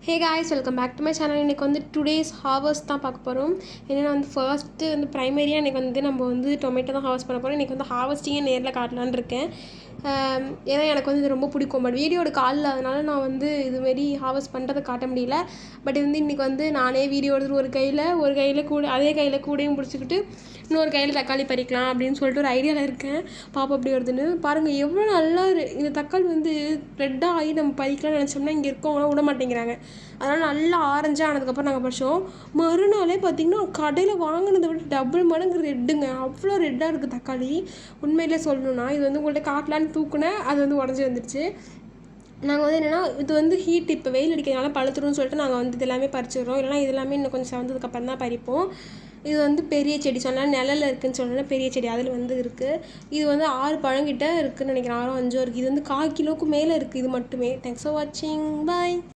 Hey guys, welcome back to my channel. இன்றைக்கி வந்து today's harvest தான் பார்க்க போகிறோம். ஏன்னா வந்து ஃபர்ஸ்ட்டு வந்து ப்ரைமரியாக இன்றைக்கி வந்து நம்ம வந்து டொமேட்டோ தான் ஹார்வெஸ்ட் பண்ண போகிறோம். இன்றைக்கி வந்து ஹார்வெஸ்டிங்கே நேரில் காட்டலான்னு இருக்கேன். ஏன்னா எனக்கு வந்து இது ரொம்ப பிடிக்கும். பட் வீடியோட காலில் அதனால நான் வந்து இதுமாரி ஹார்வெஸ்ட் பண்ணுறதை காட்ட முடியல. பட் வந்து இன்றைக்கி வந்து நானே வீடியோ எடுத்துகிட்டு ஒரு கையில் கூட அதே கையில் கூடையும் பிடிச்சிக்கிட்டு இன்னொரு கையில் தக்காளி பறிக்கலாம் அப்படின்னு சொல்லிட்டு ஒரு ஐடியாவில் இருக்கேன். பாப்பா அப்படி வருதுன்னு பாருங்கள். எவ்வளோ நல்லா இந்த தக்காளி வந்து ரெட்டாக ஆகி நம்ம பறிக்கலாம்னு நினச்சோம்னா இங்கே இருக்கவங்களாம் விட மாட்டேங்கிறாங்க. அதனால் நல்லா ஆரஞ்சாக ஆனதுக்கப்புறம் நாங்கள் பறிச்சோம். மறுநாளே பார்த்திங்கன்னா கடையில் வாங்கினதை விட டபுள் மடங்கு ரெட்டுங்க. அவ்வளோ ரெட்டாக இருக்குது தக்காளி. உண்மையிலே சொல்லணுன்னா இது வந்து உங்கள்கிட்ட காட்டலான்னு தூக்குனேன், அது வந்து உடஞ்சி வந்துடுச்சு. நாங்கள் வந்து என்னென்னா இது வந்து ஹீட் இப்போ வெயில் அடிக்கிறதுனால பழுத்துருன்னு சொல்லிட்டு நாங்கள் வந்து இது எல்லாமே பறிச்சிடுறோம். இல்லைனா இது எல்லாமே இன்னும் கொஞ்சம் செவந்ததுக்கப்புறம் தான் பறிப்போம். இது வந்து பெரிய செடி சொன்னால் நிழலில் இருக்குதுன்னு சொன்னால் பெரிய செடி அதில் வந்து இருக்குது. இது வந்து 6 பழங்கிட்ட இருக்குதுன்னு நினைக்கிறேன். 6 5 இருக்குது. இது வந்து 1/4 கிலோவுக்கு மேலே இருக்குது இது மட்டுமே. தேங்க்ஸ் ஃபார் வாட்சிங். பாய்.